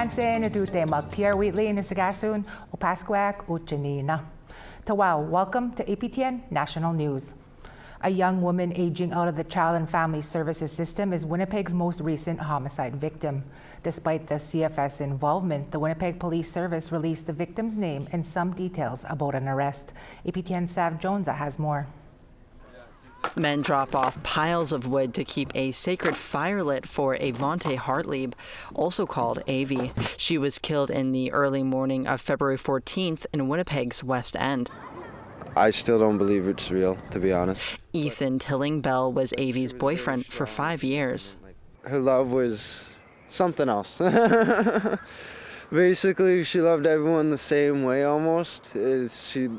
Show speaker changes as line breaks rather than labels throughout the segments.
Mansin Udute Magtier Wheatley in Isagasun, Opasquak Uchanina. Tawau, welcome to APTN National News. A young woman aging out of the Child and Family Services system is Winnipeg's most recent homicide victim. Despite the CFS involvement, the Winnipeg Police Service released the victim's name and some details about an arrest. APTN Sav Jonza has more.
Men drop off piles of wood to keep a sacred fire lit for Avante Hartlieb, also called Avi. She was killed in the early morning of February 14th in Winnipeg's West End.
I still don't believe it's real, to be honest.
Ethan Tilling-Bell was Avi's boyfriend for 5 years.
Her love was something else. Basically, she loved everyone the same way almost. She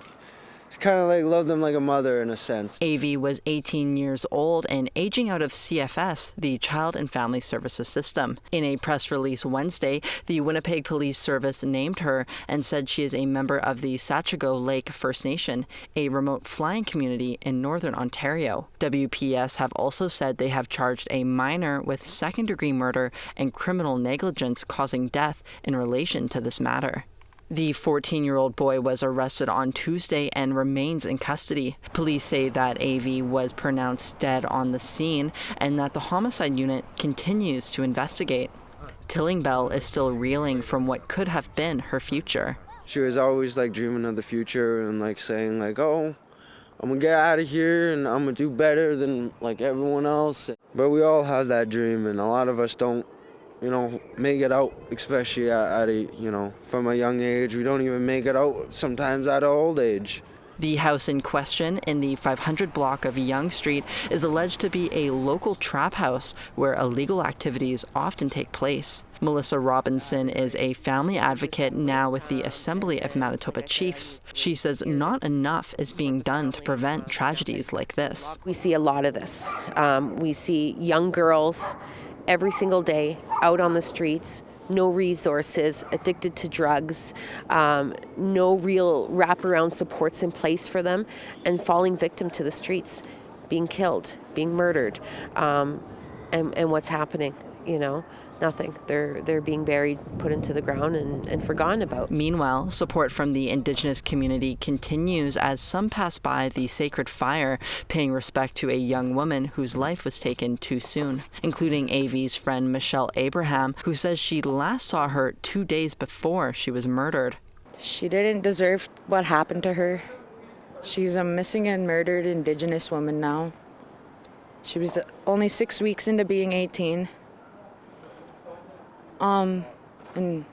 kind of like loved them like a mother in a sense.
Avi was 18 years old and aging out of CFS, the Child and Family Services system. In a press release Wednesday, the Winnipeg Police Service named her and said she is a member of the Sachigo Lake First Nation, a remote flying community in northern Ontario. WPS have also said they have charged a minor with second-degree murder and criminal negligence causing death in relation to this matter. The 14-year-old boy was arrested on Tuesday and remains in custody. Police say that Avi was pronounced dead on the scene and that the homicide unit continues to investigate. Tilling-Bell is still reeling from what could have been her future.
She was always like dreaming of the future and like saying like, oh, I'm gonna get out of here and I'm gonna do better than like everyone else. But we all have that dream and a lot of us don't, make it out, especially from a young age. We don't even make it out sometimes at an old age.
The house in question in the 500 block of Yonge Street is alleged to be a local trap house where illegal activities often take place. Melissa Robinson is a family advocate now with the Assembly of Manitoba Chiefs. She says not enough is being done to prevent tragedies like this.
We see a lot of this. We see young girls every single day out on the streets, no resources, addicted to drugs, no real wraparound supports in place for them, and falling victim to the streets, being killed, being murdered, and what's happening, nothing. They're being buried, put into the ground, and forgotten about.
Meanwhile, support from the Indigenous community continues as some pass by the sacred fire, paying respect to a young woman whose life was taken too soon, including Avi's friend Michelle Abraham, who says she last saw her 2 days before she was murdered.
She didn't deserve what happened to her. She's a missing and murdered Indigenous woman now. She was only 6 weeks into being 18. And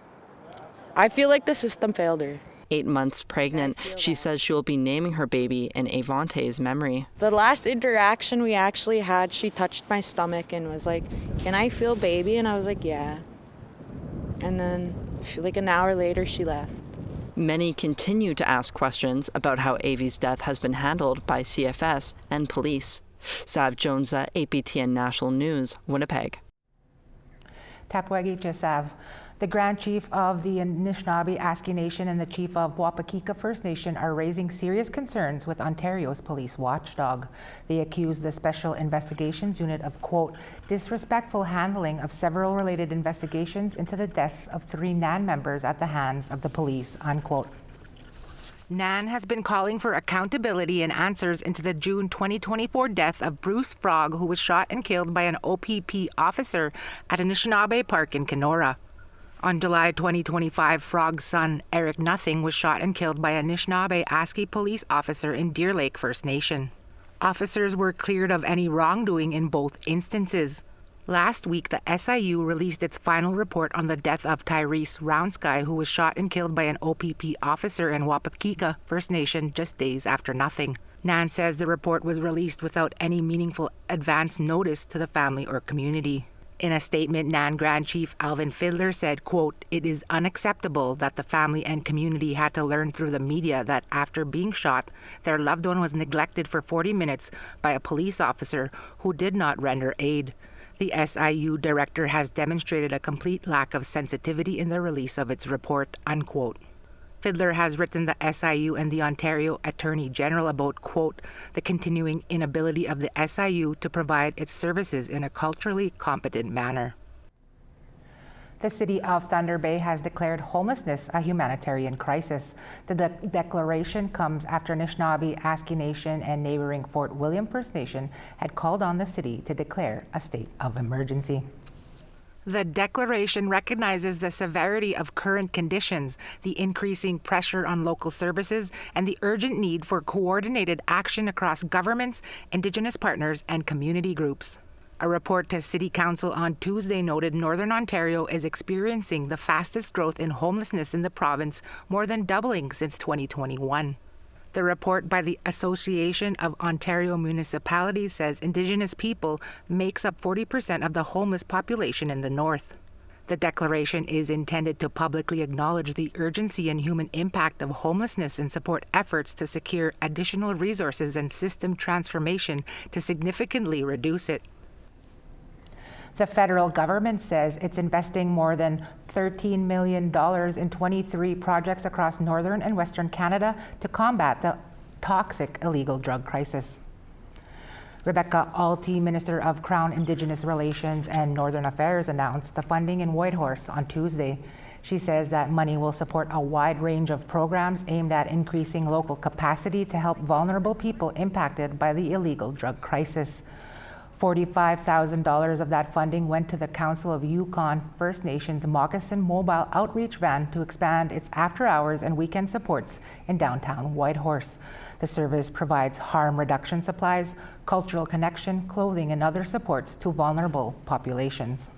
I feel like the system failed her.
8 months pregnant, she says she will be naming her baby in Avante's memory.
The last interaction we actually had, she touched my stomach and was like, "Can I feel baby?" And I was like, "Yeah." And then like an hour later, she left.
Many continue to ask questions about how Avi's death has been handled by CFS and police. Sav Jonza, APTN National News, Winnipeg.
Tapwagi Sav. The Grand Chief of the Nishnawbe Aski Nation and the Chief of Wapakika First Nation are raising serious concerns with Ontario's police watchdog. They accuse the Special Investigations Unit of, quote, disrespectful handling of several related investigations into the deaths of 3 NAN members at the hands of the police, unquote. NAN has been calling for accountability and answers into the June 2024 death of Bruce Frog, who was shot and killed by an OPP officer at a Nishnawbe park in Kenora. On July 2025, Frog's son, Eric Nothing, was shot and killed by a Nishnawbe Aski police officer in Deer Lake First Nation. Officers were cleared of any wrongdoing in both instances. Last week, the SIU released its final report on the death of Tyrese Roundsky, who was shot and killed by an OPP officer in Wapakika First Nation just days after Nothing. NAN says the report was released without any meaningful advance notice to the family or community. In a statement, NAN Grand Chief Alvin Fiddler said, quote, it is unacceptable that the family and community had to learn through the media that after being shot, their loved one was neglected for 40 minutes by a police officer who did not render aid. The SIU director has demonstrated a complete lack of sensitivity in the release of its report, unquote. Fiddler has written the SIU and the Ontario Attorney General about, quote, the continuing inability of the SIU to provide its services in a culturally competent manner. The city of Thunder Bay has declared homelessness a humanitarian crisis. The declaration comes after Nishnawbe, Aski Nation, and neighboring Fort William First Nation had called on the city to declare a state of emergency. The declaration recognizes the severity of current conditions, the increasing pressure on local services, and the urgent need for coordinated action across governments, Indigenous partners, and community groups. A report to City Council on Tuesday noted Northern Ontario is experiencing the fastest growth in homelessness in the province, more than doubling since 2021. The report by the Association of Ontario Municipalities says Indigenous people makes up 40% of the homeless population in the north. The declaration is intended to publicly acknowledge the urgency and human impact of homelessness and support efforts to secure additional resources and system transformation to significantly reduce it. The federal government says it's investing more than $13 million in 23 projects across northern and western Canada to combat the toxic illegal drug crisis. Rebecca Alty, Minister of Crown Indigenous Relations and Northern Affairs, announced the funding in Whitehorse on Tuesday. She says that money will support a wide range of programs aimed at increasing local capacity to help vulnerable people impacted by the illegal drug crisis. $45,000 of that funding went to the Council of Yukon First Nations Moccasin Mobile Outreach Van to expand its after-hours and weekend supports in downtown Whitehorse. The service provides harm reduction supplies, cultural connection, clothing, and other supports to vulnerable populations.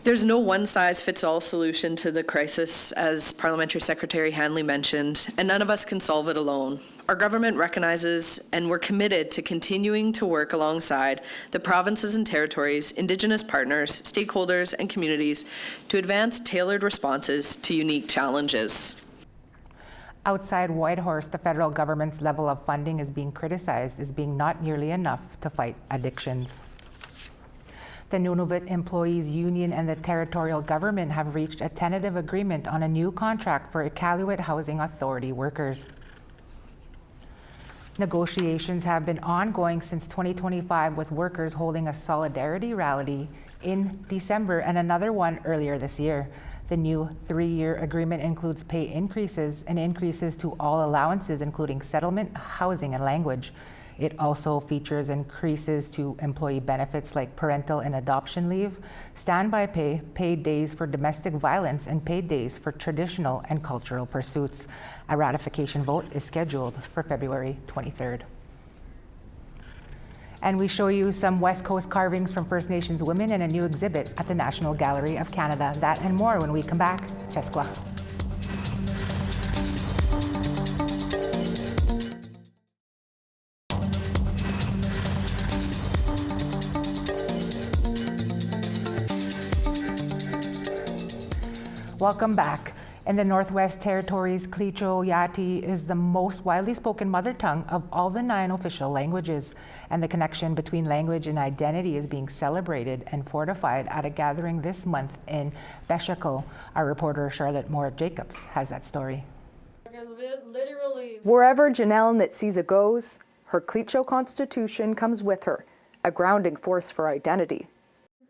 There's no one-size-fits-all solution to the crisis, as Parliamentary Secretary Hanley mentioned, and none of us can solve it alone. Our government recognizes and we're committed to continuing to work alongside the provinces and territories, Indigenous partners, stakeholders, and communities to advance tailored responses to unique challenges.
Outside Whitehorse, the federal government's level of funding is being criticized as being not nearly enough to fight addictions. The Nunavut Employees Union and the territorial government have reached a tentative agreement on a new contract for Iqaluit Housing Authority workers. Negotiations have been ongoing since 2025, with workers holding a solidarity rally in December and another one earlier this year. The new 3-year agreement includes pay increases and increases to all allowances, including settlement, housing, and language. It also features increases to employee benefits like parental and adoption leave, standby pay, paid days for domestic violence, and paid days for traditional and cultural pursuits. A ratification vote is scheduled for February 23rd. And we show you some West Coast carvings from First Nations women in a new exhibit at the National Gallery of Canada. That and more when we come back. Cheskwa. Welcome back. In the Northwest Territories, Clicho Yati is the most widely spoken mother tongue of all the 9 official languages, and the connection between language and identity is being celebrated and fortified at a gathering this month in Beshako. Our reporter Charlotte Moore-Jacobs has that story.
Wherever Janelle Nitsiza goes, her Clicho constitution comes with her, a grounding force for identity.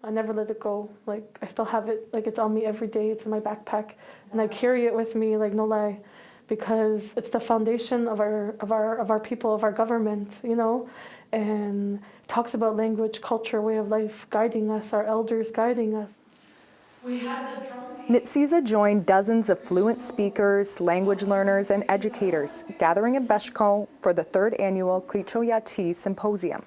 I never let it go. Like, I still have it, like, it's on me every day. It's in my backpack, and I carry it with me, like, no lie, because it's the foundation of our people, of our government, you know, and talks about language, culture, way of life, guiding us, our elders guiding us.
Nitsiza joined dozens of fluent speakers, language learners, and educators gathering in Beshko for the 3rd annual Clicho Yati Symposium.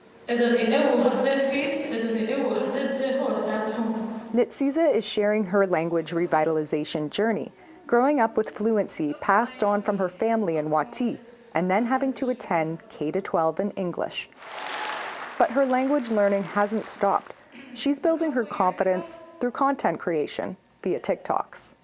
Nitsiza is sharing her language revitalization journey, growing up with fluency passed on from her family in Wati, and then having to attend K-12 in English. But her language learning hasn't stopped. She's building her confidence through content creation via TikToks.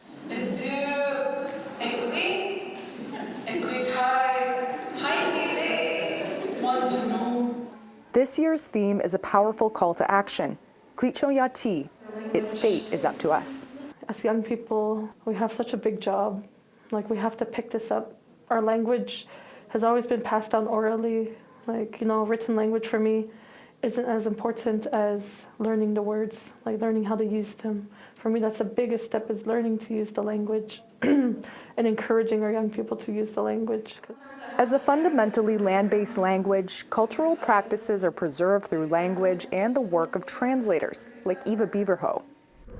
This year's theme is a powerful call to action. Clicho Yati, its fate is up to us.
As young people, we have such a big job. Like, we have to pick this up. Our language has always been passed down orally. Like, you know, written language for me isn't as important as learning the words, like learning how to use them. For me, that's the biggest step, is learning to use the language and encouraging our young people to use the language.
As a fundamentally land-based language, cultural practices are preserved through language and the work of translators, like Eva Beaverho.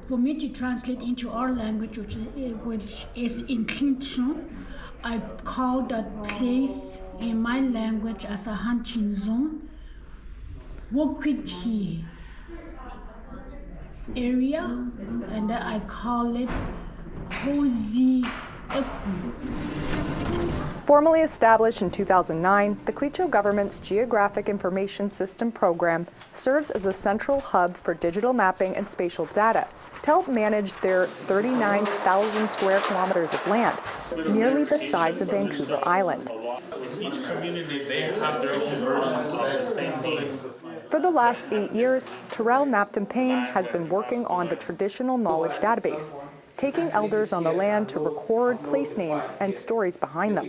For me to translate into our language, which is in Tlinchlon, I call that place in my language as a hunting zone, Wokwiti area, and I call it Hozi Eku.
Formally established in 2009, the Clecho government's Geographic Information System program serves as a central hub for digital mapping and spatial data to help manage their 39,000 square kilometers of land, nearly the size of Vancouver Island.
Each community, they have their own versions of the same thing.
For the last 8 years, Terrell Napton Payne has been working on the traditional knowledge database, taking elders on the land to record place names and stories behind them.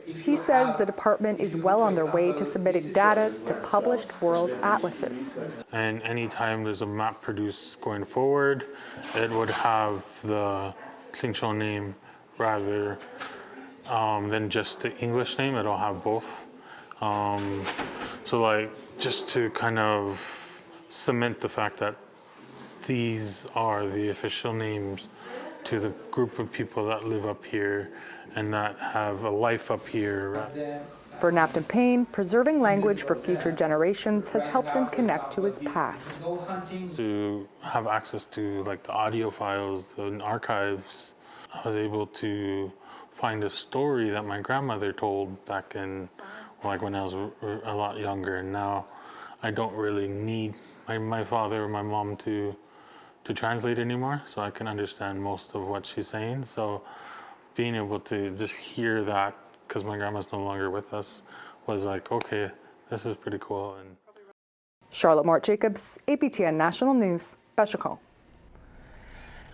He says the department is well on their way to submitting data to published world atlases.
And anytime there's a map produced going forward, it would have the Tlinchlon name rather than just the English name. It'll have both. So like, just to kind of cement the fact that these are the official names to the group of people that live up here and that have a life up here.
For Napton Payne, preserving language for future generations has helped him connect to his past.
To have access to like the audio files and archives, I was able to find a story that my grandmother told back in, like when I was a lot younger, and now I don't really need my father or my mom to translate anymore, so I can understand most of what she's saying. So being able to just hear that, because my grandma's no longer with us, was like, okay, this is pretty cool. And
Charlotte Mort-Jacobs, APTN National News, Becheco.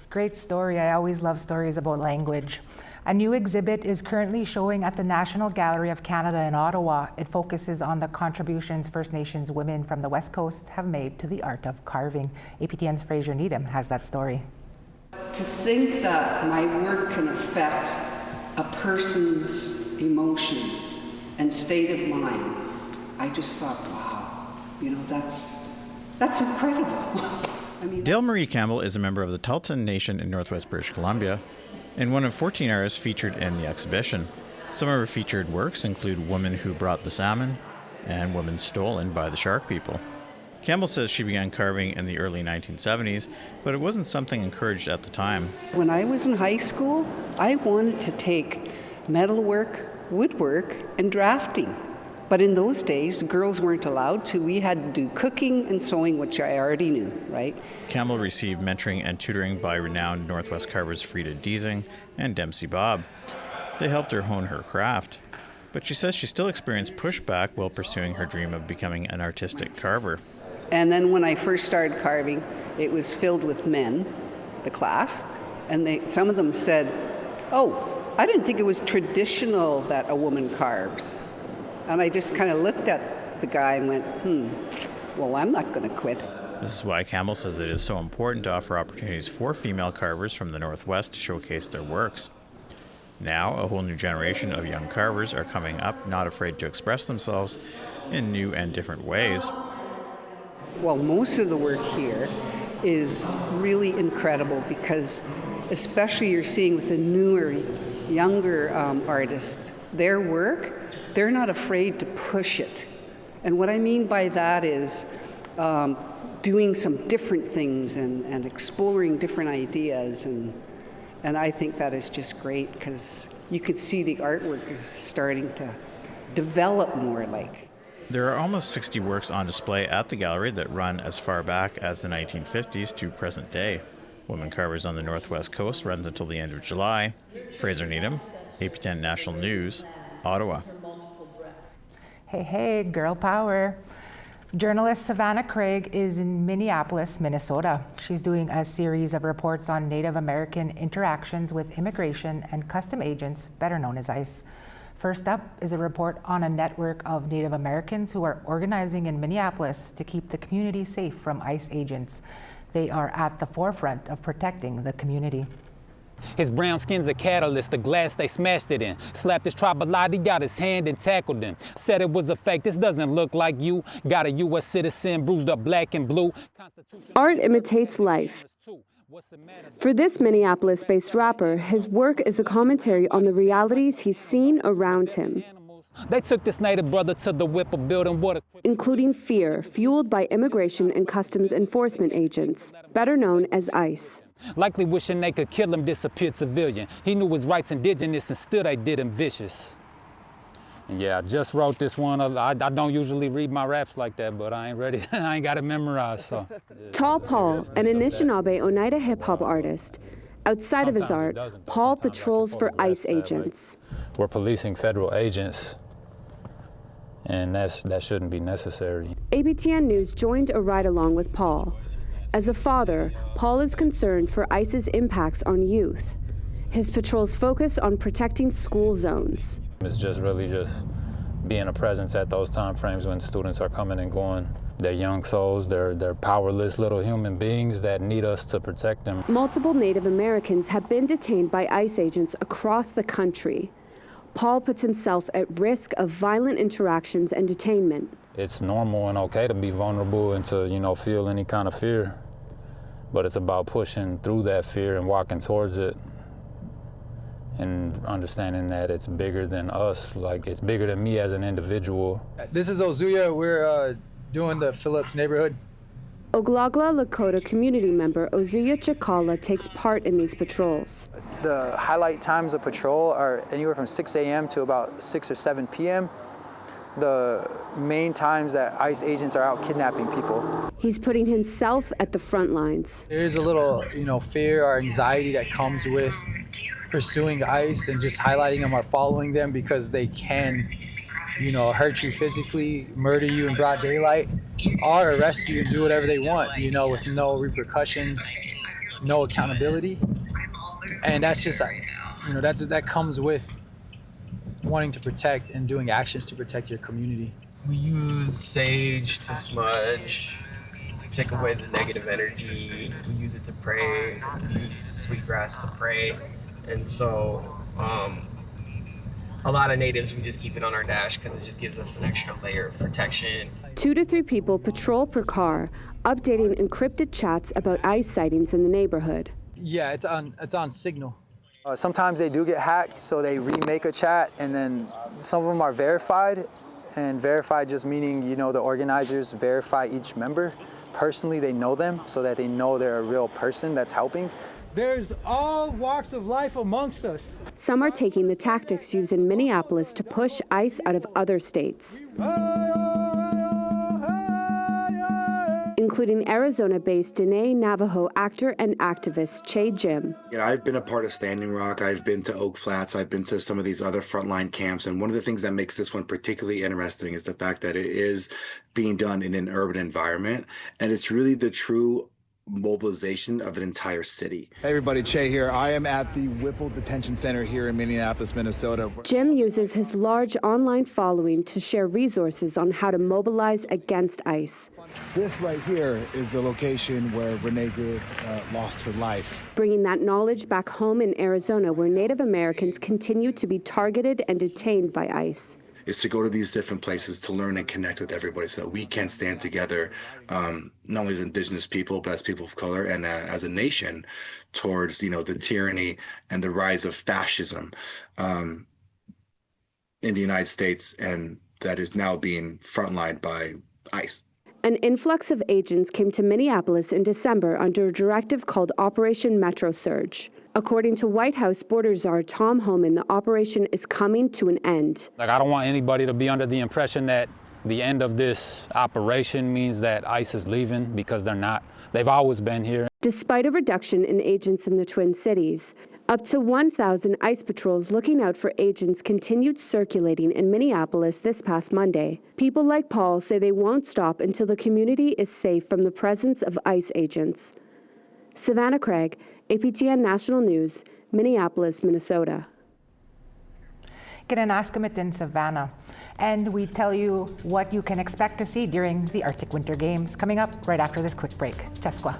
Great story. I always love stories about language. A new exhibit is currently showing at the National Gallery of Canada in Ottawa. It focuses on the contributions First Nations women from the West Coast have made to the art of carving. APTN's Fraser Needham has that story.
To think that my work can affect a person's emotions and state of mind, I just thought, wow, you know, that's incredible. I mean,
Dale Marie Campbell is a member of the Tahltan Nation in Northwest British Columbia and one of 14 artists featured in the exhibition. Some of her featured works include Women Who Brought the Salmon and Women Stolen by the Shark People. Campbell says she began carving in the early 1970s, but it wasn't something encouraged at the time.
When I was in high school, I wanted to take metalwork, woodwork, and drafting. But in those days, girls weren't allowed to. We had to do cooking and sewing, which I already knew, right?
Campbell received mentoring and tutoring by renowned Northwest carvers Frida Deasing and Dempsey Bob. They helped her hone her craft. But she says she still experienced pushback while pursuing her dream of becoming an artistic carver.
And then when I first started carving, it was filled with men, the class, and some of them said, oh, I didn't think it was traditional that a woman carves. And I just kind of looked at the guy and went, well, I'm not going to quit.
This is why Campbell says it is so important to offer opportunities for female carvers from the Northwest to showcase their works. Now, a whole new generation of young carvers are coming up, not afraid to express themselves in new and different ways.
Well, most of the work here is really incredible because especially you're seeing with the newer, younger artists, their work, they're not afraid to push it. And what I mean by that is doing some different things and exploring different ideas. And I think that is just great because you could see the artwork is starting to develop more like.
There are almost 60 works on display at the gallery that run as far back as the 1950s to present day. Women Carvers on the Northwest Coast runs until the end of July. Fraser Needham, APTN National News, Ottawa.
Hey, girl power. Journalist Savannah Craig is in Minneapolis, Minnesota. She's doing a series of reports on Native American interactions with immigration and custom agents, better known as ICE. First up is a report on a network of Native Americans who are organizing in Minneapolis to keep the community safe from ICE agents. They are at the forefront of protecting the community.
His brown skin's a catalyst, the glass they smashed it in. Slapped his tribal ID, got his hand and tackled him. Said it was a fake, this doesn't look like you. Got a U.S. citizen, bruised up black and blue.
Art imitates life. For this Minneapolis-based rapper, his work is a commentary on the realities he's seen around him.
They took this native brother to the Whipple building,
including fear fueled by immigration and customs enforcement agents, better known as ICE.
Likely wishing they could kill him, disappeared civilian. He knew his rights Indigenous and still they did him vicious. And yeah, I just wrote this one. I don't usually read my raps like that, but I ain't ready. I ain't got it memorized, so.
Tall Paul, an Nishnawbe Oneida hip-hop artist. Outside of his art, Paul patrols for ICE agents.
We're policing federal agents, and that shouldn't be necessary.
APTN News joined a ride-along with Paul. As a father, Paul is concerned for ICE's impacts on youth. His patrols focus on protecting school zones.
It's just really just being a presence at those time frames when students are coming and going. They're young souls, they're powerless little human beings that need us to protect them.
Multiple Native Americans have been detained by ICE agents across the country. Paul puts himself at risk of violent interactions and detainment.
It's normal and okay to be vulnerable and to, feel any kind of fear. But it's about pushing through that fear and walking towards it and understanding that it's bigger than us, like it's bigger than me as an individual.
This is Ozuya. We're doing the Phillips neighborhood.
Oglala Lakota community member Ozuya Chikala takes part in these patrols.
The highlight times of patrol are anywhere from 6 a.m. to about 6 or 7 p.m. The main times that ICE agents are out kidnapping people.
He's putting himself at the front lines.
There's a little, fear or anxiety that comes with pursuing ICE and just highlighting them or following them because they can, hurt you physically, murder you in broad daylight, or arrest you and do whatever they want, with no repercussions, no accountability. And that's just, that comes with wanting to protect and doing actions to protect your community.
We use sage to smudge, to take away the negative energy. We use it to pray. We use sweetgrass to pray. And so a lot of natives, we just keep it on our dash because it just gives us an extra layer of protection.
2 to 3 people patrol per car, updating encrypted chats about ICE sightings in the neighborhood.
Yeah, it's on Signal. Sometimes they do get hacked, so they remake a chat, and then some of them are verified, and verified just meaning, the organizers verify each member. Personally, they know them so that they know they're a real person that's helping.
There's all walks of life amongst us.
Some are taking the tactics used in Minneapolis to push ICE out of other states, including Arizona-based Diné Navajo actor and activist Che Jim.
I've been a part of Standing Rock, I've been to Oak Flats, I've been to some of these other frontline camps, and one of the things that makes this one particularly interesting is the fact that it is being done in an urban environment, and it's really the true mobilization of an entire city.
Hey everybody, Che here. I am at the Whipple Detention Center here in Minneapolis, Minnesota.
Jim uses his large online following to share resources on how to mobilize against ICE.
This right here is the location where Renee Good lost her life.
Bringing that knowledge back home in Arizona, where Native Americans continue to be targeted and detained by ICE.
Is to go to these different places to learn and connect with everybody so that we can stand together, not only as Indigenous people, but as people of color and as a nation towards, the tyranny and the rise of fascism in the United States, and that is now being frontlined by ICE.
An influx of agents came to Minneapolis in December under a directive called Operation Metro Surge. According to White House border czar Tom Homan, the operation is coming to an end.
I don't want anybody to be under the impression that the end of this operation means that ICE is leaving, because they're not. They've always been here.
Despite a reduction in agents in the Twin Cities, up to 1,000 ICE patrols looking out for agents continued circulating in Minneapolis this past Monday. People like Paul say they won't stop until the community is safe from the presence of ICE agents. Savannah Craig, APTN National News, Minneapolis, Minnesota.
Kinanaskamat in Savannah. And we tell you what you can expect to see during the Arctic Winter Games coming up right after this quick break. Cheskwa.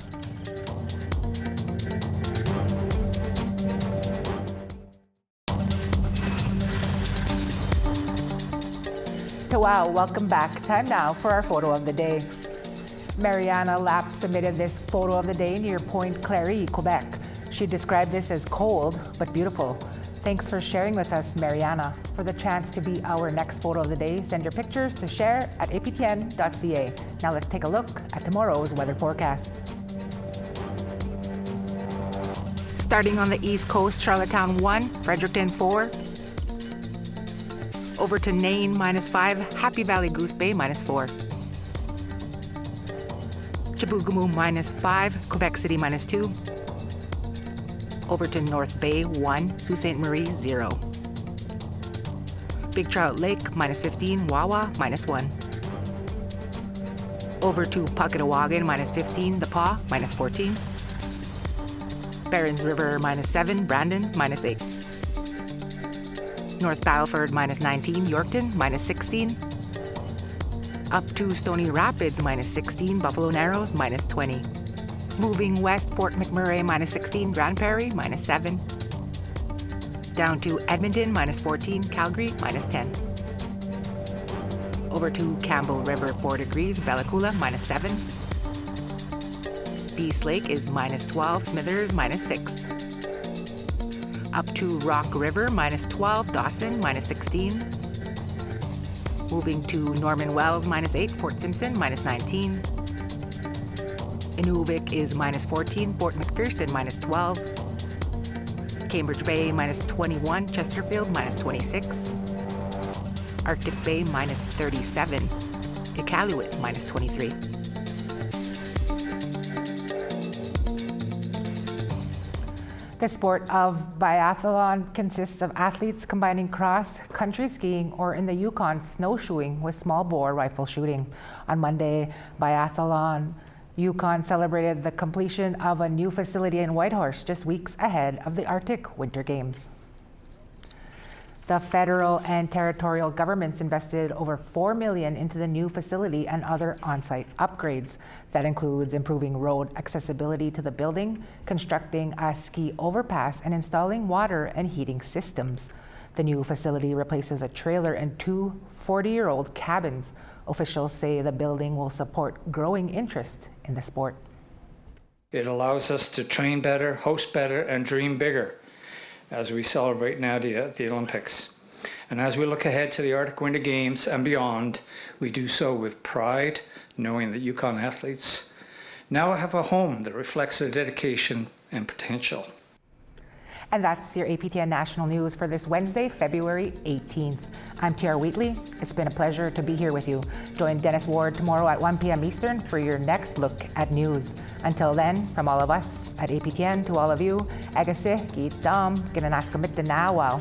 Wow, welcome back. Time now for our photo of the day. Mariana Lapp submitted this photo of the day near Pointe Claire, Quebec. She described this as cold but beautiful. Thanks for sharing with us, Mariana. For the chance to be our next photo of the day, send your pictures to share@aptn.ca. Now let's take a look at tomorrow's weather forecast. Starting on the East Coast, Charlottetown 1, Fredericton 4, over to Nain -5, Happy Valley Goose Bay -4. Chibougamau -5, Quebec City -2. Over to North Bay 1, Sault Ste. Marie 0. Big Trout Lake -15, Wawa -1. Over to Puckatawagan -15, The Paw -14. Barons River -7, Brandon -8. North Battleford -19, Yorkton -16. Up to Stony Rapids -16, Buffalo Narrows -20. Moving west, Fort McMurray -16, Grand Prairie -7. Down to Edmonton -14, Calgary -10. Over to Campbell River 4 degrees, Bella Coola -7. Beast Lake is -12, Smithers -6. Up to Rock River -12, Dawson -16. Moving to Norman Wells -8, Port Simpson -19. Inuvik is -14, Fort McPherson -12. Cambridge Bay -21, Chesterfield -26. Arctic Bay -37. Iqaluit -23. The sport of biathlon consists of athletes combining cross-country skiing or in the Yukon snowshoeing with small bore rifle shooting. On Monday, Biathlon Yukon celebrated the completion of a new facility in Whitehorse just weeks ahead of the Arctic Winter Games. The federal and territorial governments invested over $4 million into the new facility and other on-site upgrades. That includes improving road accessibility to the building, constructing a ski overpass, and installing water and heating systems. The new facility replaces a trailer and two 40-year-old cabins. Officials say the building will support growing interest in the sport.
It allows us to train better, host better, and dream bigger as we celebrate now the Olympics. And as we look ahead to the Arctic Winter Games and beyond, we do so with pride, knowing that Yukon athletes now have a home that reflects their dedication and potential.
And that's your APTN National News for this Wednesday, February 18th. I'm Tiara Wheatley. It's been a pleasure to be here with you. Join Dennis Ward tomorrow at 1 p.m. Eastern for your next look at news. Until then, from all of us at APTN to all of you, Agase, Gitam, Ginanaskamitanawaw.